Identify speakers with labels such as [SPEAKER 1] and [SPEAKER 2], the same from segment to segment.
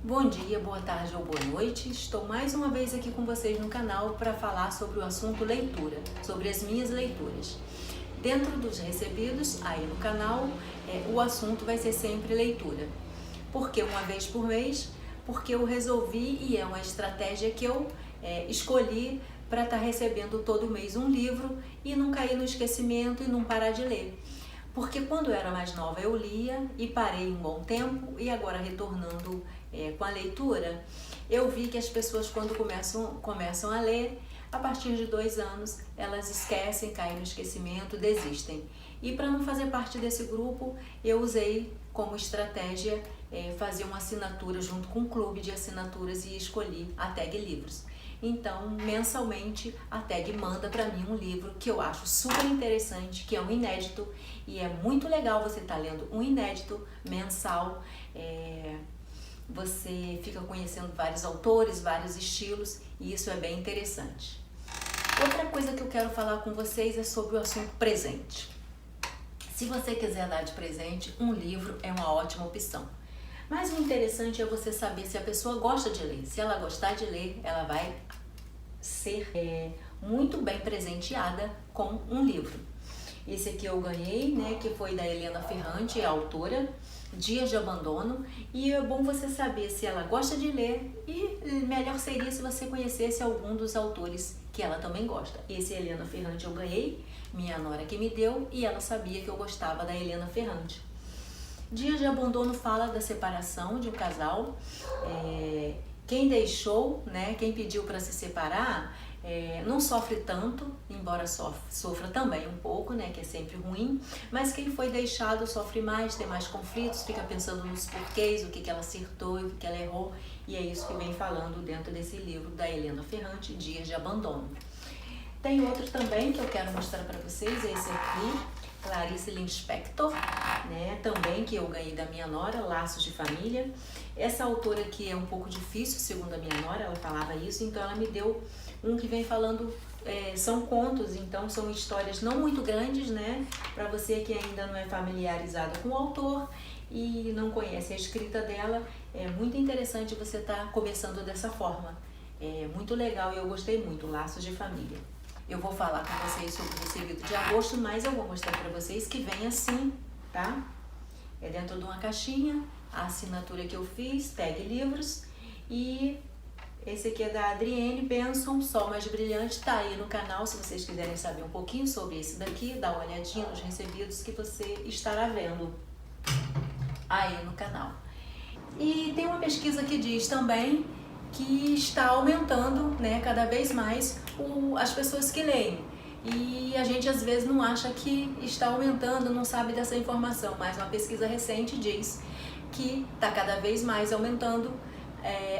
[SPEAKER 1] Bom dia, boa tarde ou boa noite. Estou mais uma vez aqui com vocês no canal para falar sobre o assunto leitura, sobre as minhas leituras. Dentro dos recebidos, aí no canal, o assunto vai ser sempre leitura. Por que uma vez por mês? Porque eu resolvi e é uma estratégia que eu escolhi para estar recebendo todo mês um livro e não cair no esquecimento e não parar de ler. Porque quando eu era mais nova eu lia e parei um bom tempo e agora retornando com a leitura, eu vi que as pessoas quando começam a ler, a partir de 2 anos, elas esquecem, caem no esquecimento, desistem. E para não fazer parte desse grupo, eu usei como estratégia fazer uma assinatura junto com um clube de assinaturas e escolhi a Tag Livros. Então, mensalmente, a Tag manda para mim um livro que eu acho super interessante, que é um inédito, e é muito legal você estar lendo um inédito mensal. Você fica conhecendo vários autores, vários estilos, e isso é bem interessante. Outra coisa que eu quero falar com vocês é sobre o assunto presente. Se você quiser dar de presente, um livro é uma ótima opção. Mas o interessante é você saber se a pessoa gosta de ler. Se ela gostar de ler, ela vai ser muito bem presenteada com um livro. Esse aqui eu ganhei, que foi da Helena Ferrante, a autora, Dias de Abandono. E é bom você saber se ela gosta de ler e melhor seria se você conhecesse algum dos autores que ela também gosta. Esse Helena Ferrante eu ganhei, minha nora que me deu, e ela sabia que eu gostava da Helena Ferrante. Dias de Abandono fala da separação de um casal. Quem deixou, quem pediu para se separar, não sofre tanto, embora sofra também um pouco, que é sempre ruim, mas quem foi deixado sofre mais, tem mais conflitos, fica pensando nos porquês, o que ela acertou e o que ela errou, e é isso que vem falando dentro desse livro da Helena Ferrante, Dias de Abandono. Tem outro também que eu quero mostrar para vocês, esse aqui, Clarice Lispector, também que eu ganhei da minha nora, Laços de Família. Essa autora aqui é um pouco difícil, segundo a minha nora, ela falava isso, então ela me deu um que vem falando, são contos, então são histórias não muito grandes, para você que ainda não é familiarizado com o autor e não conhece a escrita dela, é muito interessante você estar começando dessa forma. É muito legal e eu gostei muito, Laços de Família. Eu vou falar com vocês sobre o recebido de agosto, mas eu vou mostrar para vocês que vem assim, tá? É dentro de uma caixinha, a assinatura que eu fiz, Tag Livros, e esse aqui é da Adrienne Benson, Sol Mais Brilhante, tá aí no canal, se vocês quiserem saber um pouquinho sobre esse daqui, dá uma olhadinha nos recebidos que você estará vendo aí no canal. E tem uma pesquisa que diz também que está aumentando, cada vez mais as pessoas que leem. E a gente às vezes não acha que está aumentando, não sabe dessa informação, mas uma pesquisa recente diz que está cada vez mais aumentando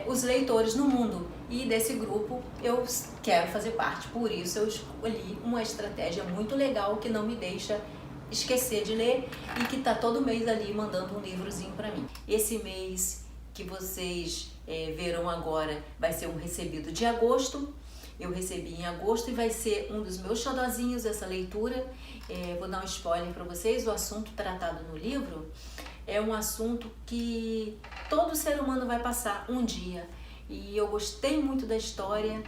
[SPEAKER 1] os leitores no mundo. E desse grupo eu quero fazer parte, por isso eu escolhi uma estratégia muito legal que não me deixa esquecer de ler e que está todo mês ali mandando um livrozinho para mim. Esse mês que vocês verão agora vai ser um recebido de agosto. Eu recebi em agosto e vai ser um dos meus xodozinhos essa leitura. Vou dar um spoiler para vocês, o assunto tratado no livro é um assunto que todo ser humano vai passar um dia. E eu gostei muito da história.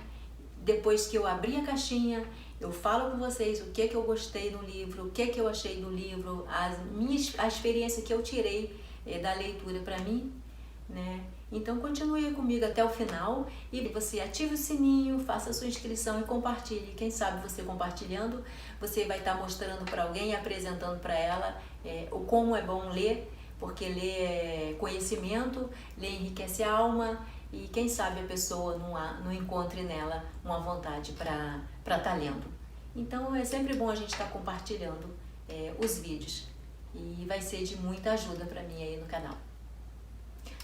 [SPEAKER 1] Depois que eu abri a caixinha, eu falo com vocês o que eu gostei no livro, o que eu achei do livro, a experiência que eu tirei da leitura para mim, Então continue comigo até o final e você ative o sininho, faça a sua inscrição e compartilhe. Quem sabe você compartilhando, você vai estar mostrando para alguém e apresentando para ela o como é bom ler, porque ler é conhecimento, ler enriquece a alma e quem sabe a pessoa não encontre nela uma vontade para estar lendo. Então é sempre bom a gente estar compartilhando os vídeos e vai ser de muita ajuda para mim aí no canal.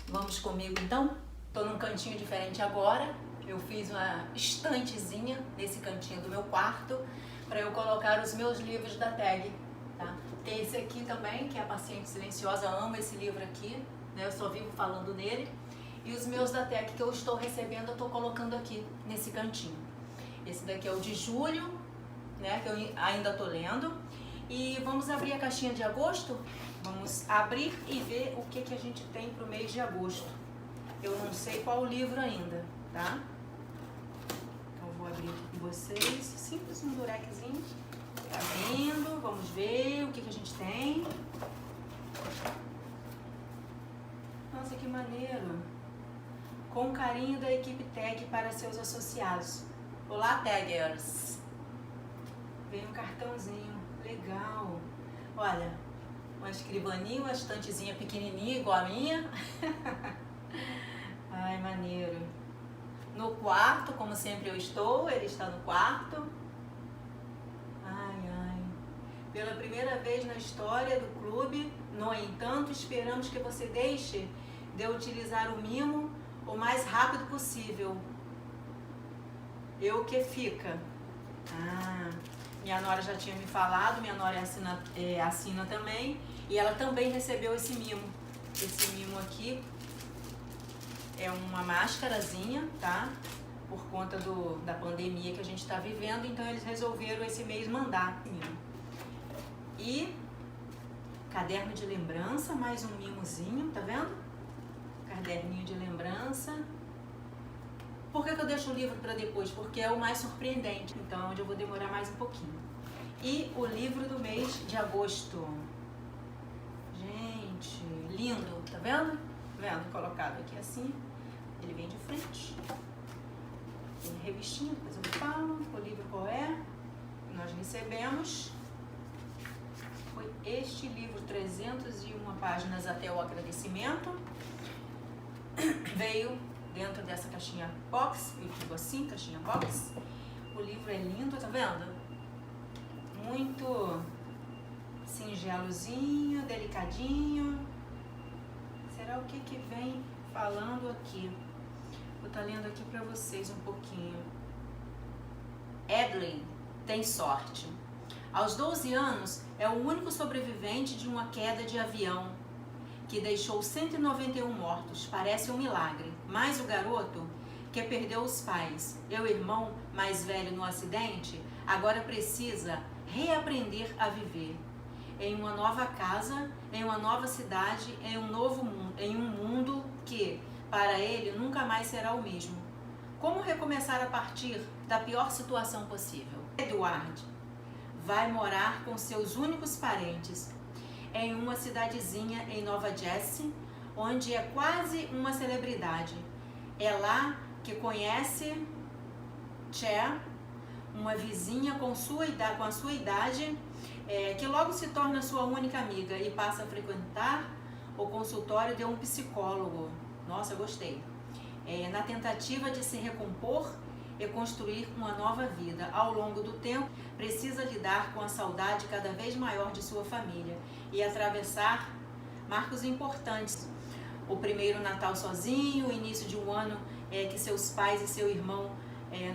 [SPEAKER 1] Vamos comigo então? Estou num cantinho diferente agora, eu fiz uma estantezinha nesse cantinho do meu quarto para eu colocar os meus livros da Tag, tá? Tem esse aqui também, que é a Paciente Silenciosa, amo esse livro aqui, eu só vivo falando nele. E os meus da Tag que eu estou recebendo, eu estou colocando aqui nesse cantinho. Esse daqui é o de julho, que eu ainda estou lendo. E vamos abrir a caixinha de agosto? Vamos abrir e ver o que a gente tem para o mês de agosto. Eu não sei qual livro ainda, tá? Então eu vou abrir aqui com vocês. Simples, um durequezinho. Abrindo, vamos ver o que a gente tem. Nossa, que maneiro! Com carinho da equipe Tag para seus associados. Olá, Taggers! Vem um cartãozinho, legal. Olha, uma escrivaninha, uma estantezinha pequenininha igual a minha. Ai, maneiro. No quarto, como sempre eu estou, ele está no quarto. Ai, ai. Pela primeira vez na história do clube, no entanto, esperamos que você deixe de utilizar o mimo o mais rápido possível. Eu que fica. Ah, minha nora já tinha me falado, minha nora assina também, e ela também recebeu esse mimo. Esse mimo aqui é uma máscarazinha, tá? Por conta da pandemia que a gente está vivendo, então eles resolveram esse mês mandar mimo. E caderno de lembrança, mais um mimozinho, tá vendo? Caderninho de lembrança. Por que eu deixo o livro para depois? Porque é o mais surpreendente, então onde eu vou demorar mais um pouquinho. E o livro do mês de agosto. Gente, lindo, tá vendo? Vendo? Colocado aqui assim, ele vem de frente. Tem revistinha, depois eu falo. O livro qual é? Nós recebemos. Foi este livro, 301 páginas até o agradecimento. Veio dentro dessa caixinha box, eu digo assim, caixinha box. O livro é lindo, tá vendo? Muito singelozinho, delicadinho. Será o que vem falando aqui? Vou estar lendo aqui pra vocês um pouquinho. Edlin tem sorte. Aos 12 anos, é o único sobrevivente de uma queda de avião que deixou 191 mortos. Parece um milagre. Mas o garoto, que perdeu os pais e o irmão mais velho no acidente, agora precisa reaprender a viver. Em uma nova casa, em uma nova cidade, em um novo mundo, em um mundo que, para ele, nunca mais será o mesmo. Como recomeçar a partir da pior situação possível? Edward vai morar com seus únicos parentes em uma cidadezinha em Nova Jersey, onde é quase uma celebridade. É lá que conhece Cher, uma vizinha com a sua idade, que logo se torna sua única amiga e passa a frequentar o consultório de um psicólogo. Nossa, eu gostei. Na tentativa de se recompor e construir uma nova vida. Ao longo do tempo, precisa lidar com a saudade cada vez maior de sua família e atravessar marcos importantes. O primeiro Natal sozinho, o início de um ano que seus pais e seu irmão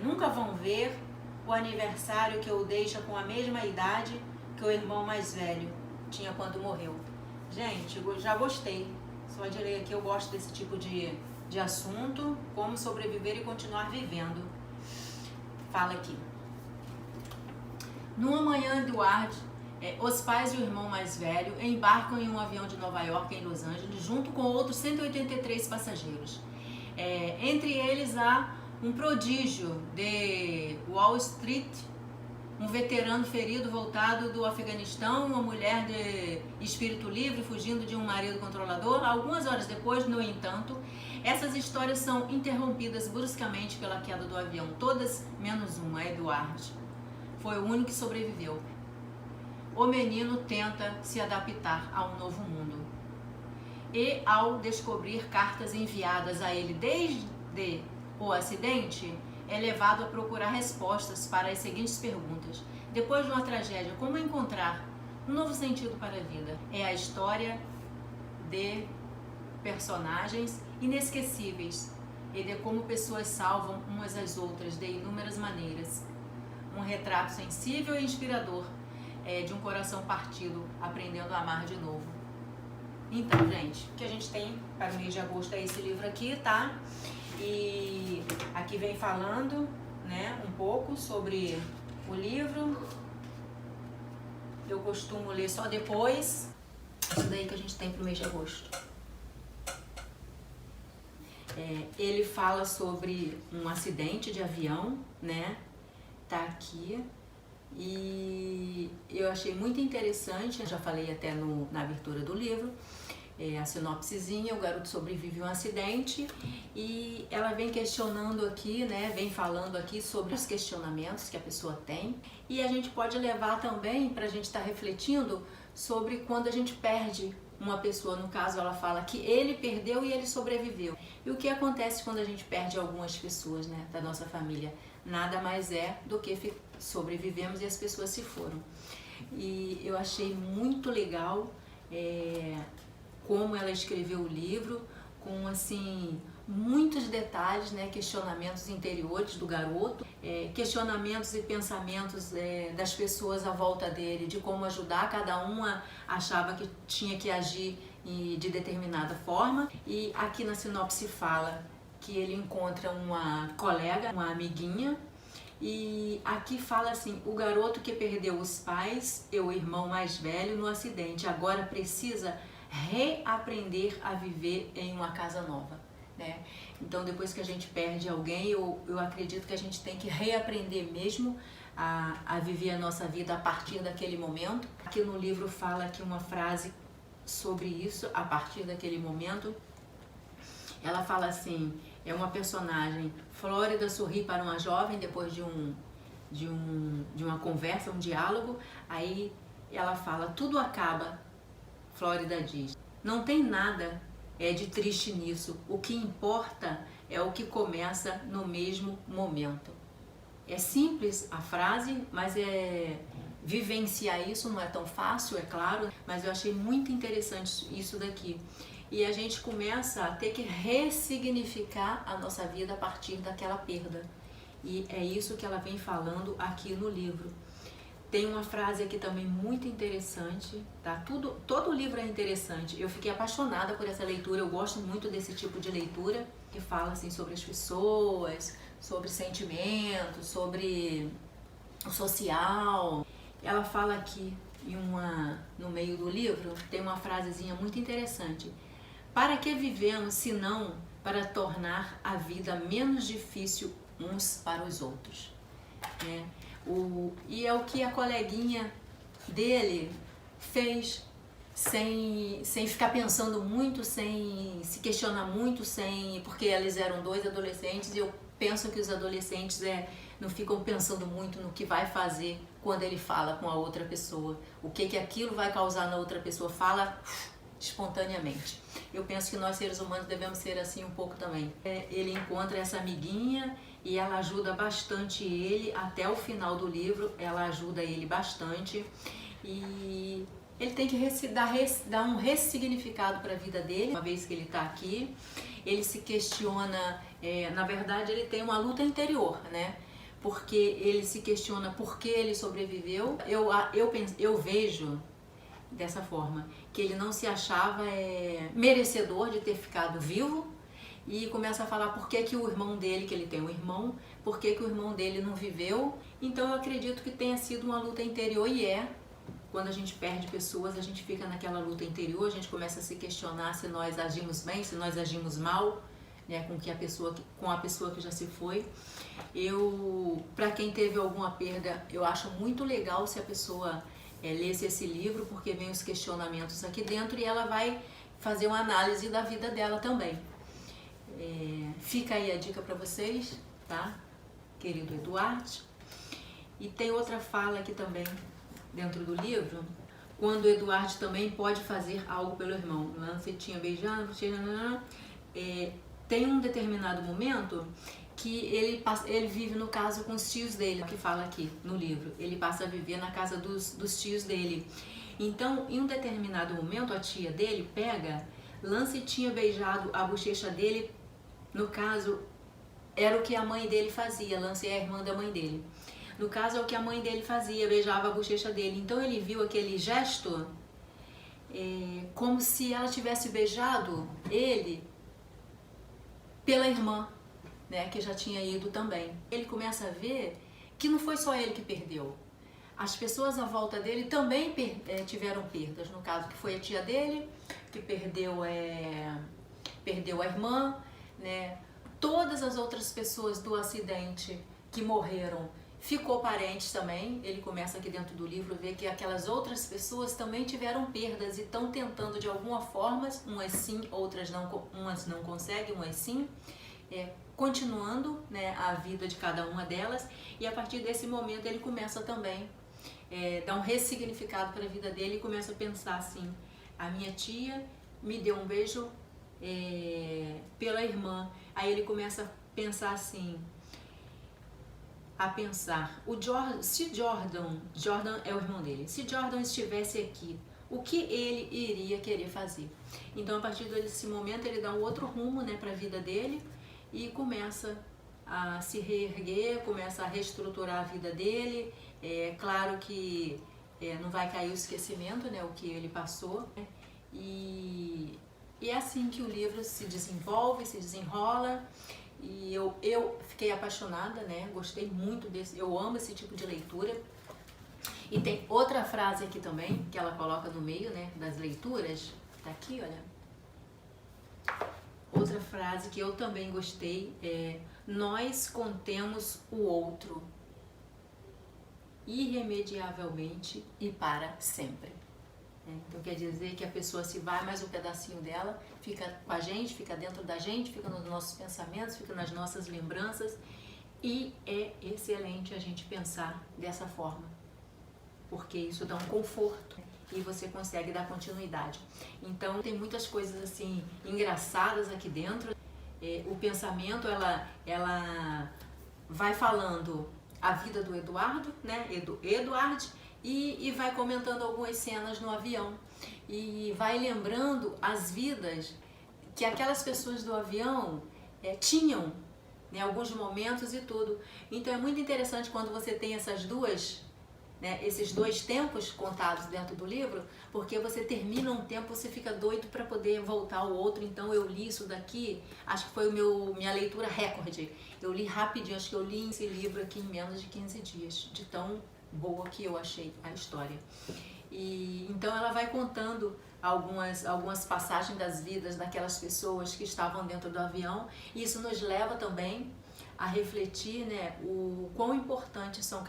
[SPEAKER 1] nunca vão ver, o aniversário que o deixa com a mesma idade que o irmão mais velho tinha quando morreu. Gente, eu já gostei. Só de ler aqui, eu gosto desse tipo de assunto, como sobreviver e continuar vivendo. Fala aqui. Numa manhã, Edward, os pais e o irmão mais velho embarcam em um avião de Nova York em Los Angeles, junto com outros 183 passageiros. Entre eles há um prodígio de Wall Street, um veterano ferido voltado do Afeganistão, uma mulher de espírito livre fugindo de um marido controlador. Algumas horas depois, no entanto, essas histórias são interrompidas bruscamente pela queda do avião. Todas menos uma, Edward. Foi o único que sobreviveu. O menino tenta se adaptar a um novo mundo. E ao descobrir cartas enviadas a ele desde o acidente, é levado a procurar respostas para as seguintes perguntas. Depois de uma tragédia, como encontrar um novo sentido para a vida? É a história de personagens inesquecíveis e de como pessoas salvam umas às outras de inúmeras maneiras. Um retrato sensível e inspirador de um coração partido, aprendendo a amar de novo. Então, gente, o que a gente tem para o mês de agosto é esse livro aqui, tá? E aqui vem falando, né, um pouco sobre o livro. Eu costumo ler só depois. Isso daí que a gente tem para o mês de agosto. Ele fala sobre um acidente de avião, né? Tá aqui. E eu achei muito interessante, eu já falei até na abertura do livro, a sinopsezinha: o garoto sobrevive a um acidente, e ela vem questionando aqui, né, vem falando aqui sobre os questionamentos que a pessoa tem, e a gente pode levar também para a gente estar refletindo sobre quando a gente perde uma pessoa. No caso, ela fala que ele perdeu e ele sobreviveu. E o que acontece quando a gente perde algumas pessoas, né, da nossa família? Nada mais é do que sobrevivemos e as pessoas se foram. E eu achei muito legal como ela escreveu o livro, com assim muitos detalhes, né, questionamentos interiores do garoto, questionamentos e pensamentos das pessoas à volta dele, de como ajudar. Cada uma achava que tinha que agir de determinada forma. E aqui na sinopse fala que ele encontra uma colega, uma amiguinha, e aqui fala assim: o garoto que perdeu os pais e o irmão mais velho no acidente agora precisa reaprender a viver em uma casa nova, né? Então, depois que a gente perde alguém, eu acredito que a gente tem que reaprender mesmo a viver a nossa vida a partir daquele momento. Aqui no livro fala aqui uma frase sobre isso: a partir daquele momento. Ela fala assim, é uma personagem: Flórida sorri para uma jovem depois de uma conversa, um diálogo. Aí ela fala: tudo acaba. Flórida diz: não tem nada de triste nisso, o que importa é o que começa no mesmo momento. É simples a frase, mas vivenciar isso não é tão fácil, é claro, mas eu achei muito interessante isso daqui. E a gente começa a ter que ressignificar a nossa vida a partir daquela perda. E é isso que ela vem falando aqui no livro. Tem uma frase aqui também muito interessante, tá? Todo o livro é interessante. Eu fiquei apaixonada por essa leitura. Eu gosto muito desse tipo de leitura que fala assim sobre as pessoas, sobre sentimentos, sobre o social. Ela fala aqui no meio do livro, tem uma frasezinha muito interessante: para que vivemos se não para tornar a vida menos difícil uns para os outros, né? E é o que a coleguinha dele fez, sem ficar pensando muito, sem se questionar muito, porque eles eram dois adolescentes, e eu penso que os adolescentes não ficam pensando muito no que vai fazer quando ele fala com a outra pessoa, o que aquilo vai causar na outra pessoa. Fala espontaneamente. Eu penso que nós seres humanos devemos ser assim um pouco também. Ele encontra essa amiguinha e ela ajuda bastante ele até o final do livro. Ela ajuda ele bastante e ele tem que dar um ressignificado para a vida dele. Uma vez que ele está aqui, ele se questiona, na verdade ele tem uma luta interior, né? Porque ele se questiona por que ele sobreviveu. Eu vejo dessa forma, que ele não se achava merecedor de ter ficado vivo, e começa a falar por que o irmão dele, que ele tem um irmão, por que o irmão dele não viveu. Então eu acredito que tenha sido uma luta interior, e quando a gente perde pessoas, a gente fica naquela luta interior, a gente começa a se questionar se nós agimos bem, se nós agimos mal, né, com a pessoa que já se foi. Para quem teve alguma perda, eu acho muito legal se a pessoa lesse esse livro, porque vem os questionamentos aqui dentro e ela vai fazer uma análise da vida dela também. Fica aí a dica para vocês, tá, querido Eduardo? E tem outra fala aqui também dentro do livro, quando o Eduardo também pode fazer algo pelo irmão. Lance tinha beijado, tem um determinado momento que ele vive, no caso, com os tios dele, que fala aqui no livro. Ele passa a viver na casa dos tios dele. Então, em um determinado momento, a tia dele pega, Lance tinha beijado a bochecha dele. No caso, era o que a mãe dele fazia. Lance é a irmã da mãe dele. No caso, é o que a mãe dele fazia, beijava a bochecha dele. Então, ele viu aquele gesto como se ela tivesse beijado ele pela irmã, né, que já tinha ido também. Ele começa a ver que não foi só ele que perdeu. As pessoas à volta dele também tiveram perdas. No caso, que foi a tia dele, que perdeu a irmã, né, todas as outras pessoas do acidente que morreram, ficou parentes também. Ele começa aqui dentro do livro a ver que aquelas outras pessoas também tiveram perdas e estão tentando de alguma forma, umas sim, outras não, umas não conseguem, umas sim, continuando, né, a vida de cada uma delas. E a partir desse momento ele começa também dar um ressignificado para a vida dele e começa a pensar assim: a minha tia me deu um beijo pela irmã. Aí ele começa a pensar assim, se Jordan é o irmão dele, se Jordan estivesse aqui, o que ele iria querer fazer? Então a partir desse momento ele dá um outro rumo, né, para a vida dele e começa a se reerguer, começa a reestruturar a vida dele. É claro que não vai cair o esquecimento, né, o que ele passou, né? E é assim que o livro se desenvolve, se desenrola. E eu fiquei apaixonada, né? Gostei muito desse, eu amo esse tipo de leitura. E tem outra frase aqui também, que ela coloca no meio, né, das leituras. Tá aqui, olha. Outra frase que eu também gostei é: nós contemos o outro irremediavelmente e para sempre. Então quer dizer que a pessoa se vai, mas um pedacinho dela fica com a gente, fica dentro da gente, fica nos nossos pensamentos, fica nas nossas lembranças. E é excelente a gente pensar dessa forma, porque isso dá um conforto e você consegue dar continuidade. Então tem muitas coisas assim engraçadas aqui dentro. O pensamento, ela vai falando a vida do Eduardo, né, Eduard, e vai comentando algumas cenas no avião e vai lembrando as vidas que aquelas pessoas do avião tinham, né, alguns momentos e tudo. Então é muito interessante quando você tem essas duas, né, esses dois tempos contados dentro do livro, porque você termina um tempo, você fica doido para poder voltar ao outro. Então eu li isso daqui, acho que foi minha leitura recorde. Eu li rapidinho, acho que eu li esse livro aqui em menos de 15 dias, de tão boa que eu achei a história. E então ela vai contando algumas passagens das vidas daquelas pessoas que estavam dentro do avião, e isso nos leva também a refletir, né, o quão importantes são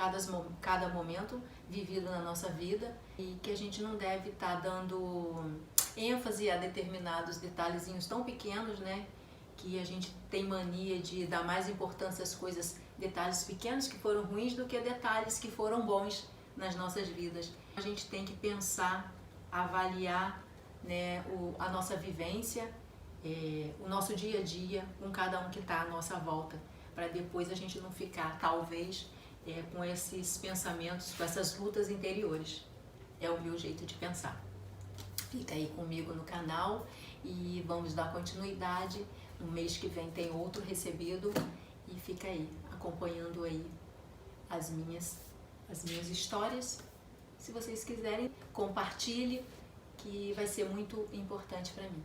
[SPEAKER 1] cada momento vivido na nossa vida, e que a gente não deve estar dando ênfase a determinados detalhezinhos tão pequenos, né, que a gente tem mania de dar mais importância às coisas, detalhes pequenos que foram ruins, do que detalhes que foram bons nas nossas vidas. A gente tem que pensar, avaliar, né, a nossa vivência, o nosso dia a dia com cada um que está à nossa volta, para depois a gente não ficar, talvez, com esses pensamentos, com essas lutas interiores. É o meu jeito de pensar. Fica aí comigo no canal e vamos dar continuidade. No mês que vem tem outro recebido, e fica aí acompanhando aí as minhas histórias. Se vocês quiserem, compartilhe, que vai ser muito importante para mim.